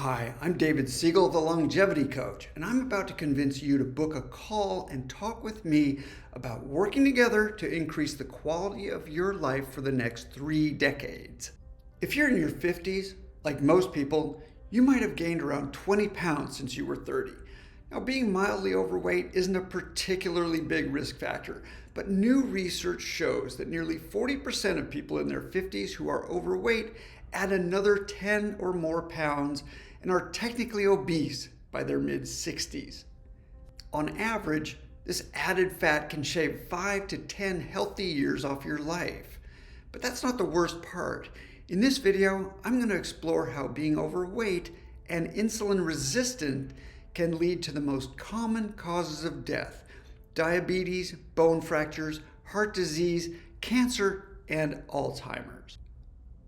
Hi, I'm David Siegel, the Longevity Coach, and I'm about to convince you to book a call and talk with me about working together to increase the quality of your life for the next 3 decades. If you're in your 50s, like most people, you might have gained around 20 pounds since you were 30. Now, being mildly overweight isn't a particularly big risk factor, but new research shows that nearly 40% of people in their 50s who are overweight add another 10 or more pounds and are technically obese by their mid-60s. On average, this added fat can shave 5 to 10 healthy years off your life. But that's not the worst part. In this video, I'm going to explore how being overweight and insulin resistant can lead to the most common causes of death: diabetes, bone fractures, heart disease, cancer, and Alzheimer's.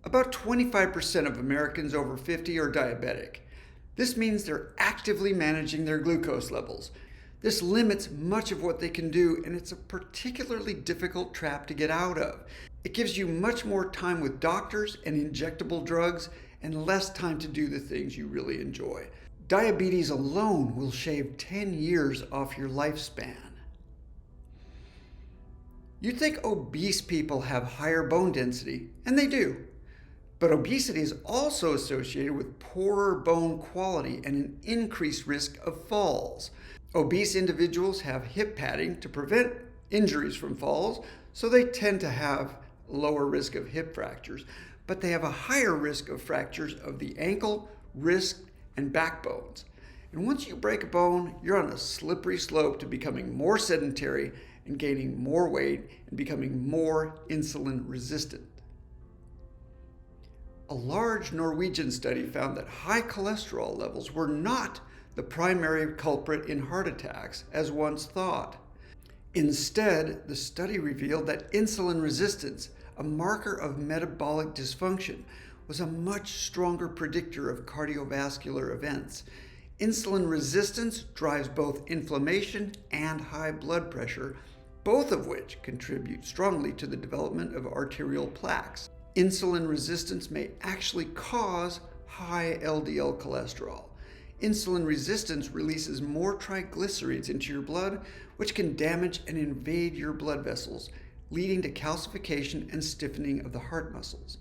About 25% of Americans over 50 are diabetic. This means they're actively managing their glucose levels. This limits much of what they can do, and it's a particularly difficult trap to get out of. It gives you much more time with doctors and injectable drugs and less time to do the things you really enjoy. Diabetes alone will shave 10 years off your lifespan. You'd think obese people have higher bone density, and they do. But obesity is also associated with poorer bone quality and an increased risk of falls. Obese individuals have hip padding to prevent injuries from falls, so they tend to have lower risk of hip fractures, but they have a higher risk of fractures of the ankle, wrist, and back bones. And once you break a bone, you're on a slippery slope to becoming more sedentary and gaining more weight and becoming more insulin resistant. A large Norwegian study found that high cholesterol levels were not the primary culprit in heart attacks, as once thought. Instead, the study revealed that insulin resistance, a marker of metabolic dysfunction, was a much stronger predictor of cardiovascular events. Insulin resistance drives both inflammation and high blood pressure, both of which contribute strongly to the development of arterial plaques. Insulin resistance may actually cause high LDL cholesterol. Insulin resistance releases more triglycerides into your blood, which can damage and invade your blood vessels, leading to calcification and stiffening of the heart muscles.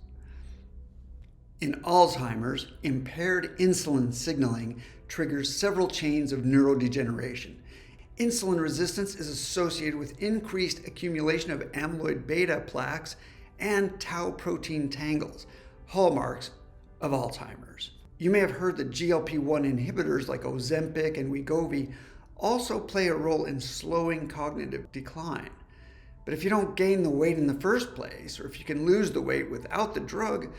In Alzheimer's, impaired insulin signaling triggers several chains of neurodegeneration. Insulin resistance is associated with increased accumulation of amyloid beta plaques and tau protein tangles, hallmarks of Alzheimer's. You may have heard that GLP-1 inhibitors like Ozempic and Wegovy also play a role in slowing cognitive decline. But if you don't gain the weight in the first place, or if you can lose the weight without the drug,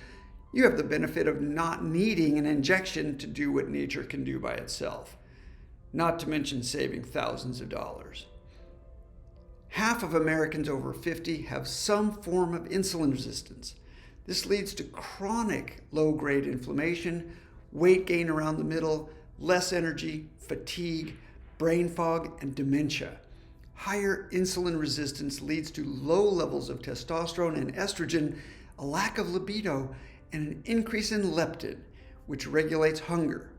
you have the benefit of not needing an injection to do what nature can do by itself, not to mention saving thousands of dollars. Half of Americans over 50 have some form of insulin resistance. This leads to chronic low-grade inflammation, weight gain around the middle, less energy, fatigue, brain fog, and dementia. Higher insulin resistance leads to low levels of testosterone and estrogen, a lack of libido, and an increase in leptin, which regulates hunger.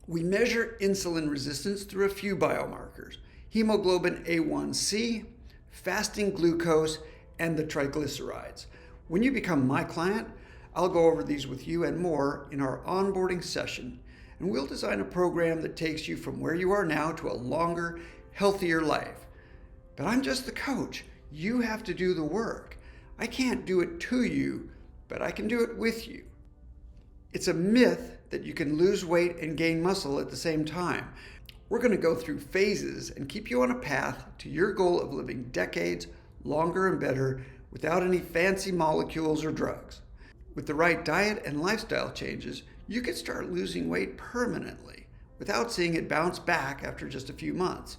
We measure insulin resistance through a few biomarkers: hemoglobin A1C, fasting glucose, and the triglycerides. When you become my client, I'll go over these with you and more in our onboarding session, and we'll design a program that takes you from where you are now to a longer, healthier life. But I'm just the coach. You have to do the work. I can't do it to you, but I can do it with you. It's a myth that you can lose weight and gain muscle at the same time. We're going to go through phases and keep you on a path to your goal of living decades longer and better without any fancy molecules or drugs. With the right diet and lifestyle changes, you can start losing weight permanently without seeing it bounce back after just a few months.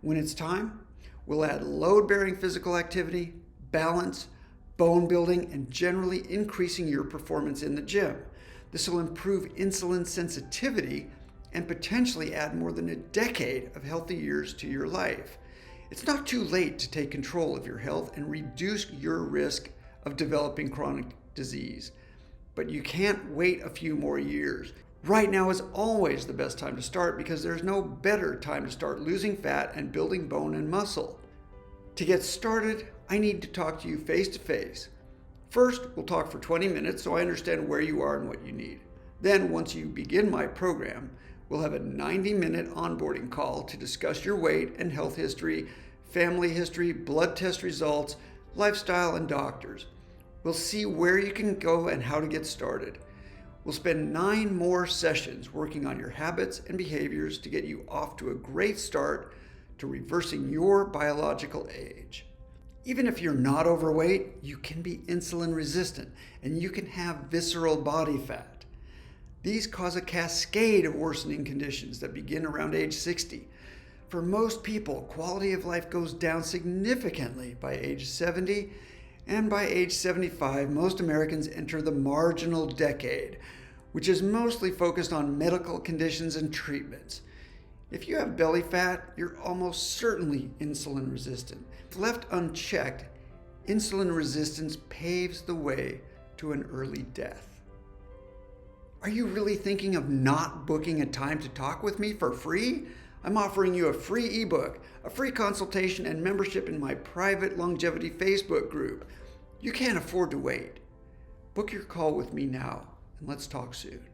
When it's time, we'll add load-bearing physical activity, balance, bone building, and generally increasing your performance in the gym. This will improve insulin sensitivity and potentially add more than a decade of healthy years to your life. It's not too late to take control of your health and reduce your risk of developing chronic disease. But you can't wait a few more years. Right now is always the best time to start because there's no better time to start losing fat and building bone and muscle. To get started, I need to talk to you face to face. First, we'll talk for 20 minutes so I understand where you are and what you need. Then, once you begin my program, we'll have a 90-minute onboarding call to discuss your weight and health history, family history, blood test results, lifestyle, and doctors. We'll see where you can go and how to get started. We'll spend 9 more sessions working on your habits and behaviors to get you off to a great start to reversing your biological age. Even if you're not overweight, you can be insulin resistant and you can have visceral body fat. These cause a cascade of worsening conditions that begin around age 60. For most people, quality of life goes down significantly by age 70, and by age 75, most Americans enter the marginal decade, which is mostly focused on medical conditions and treatments. If you have belly fat, you're almost certainly insulin resistant. If left unchecked, insulin resistance paves the way to an early death. Are you really thinking of not booking a time to talk with me for free? I'm offering you a free ebook, a free consultation, and membership in my private longevity Facebook group. You can't afford to wait. Book your call with me now, and let's talk soon.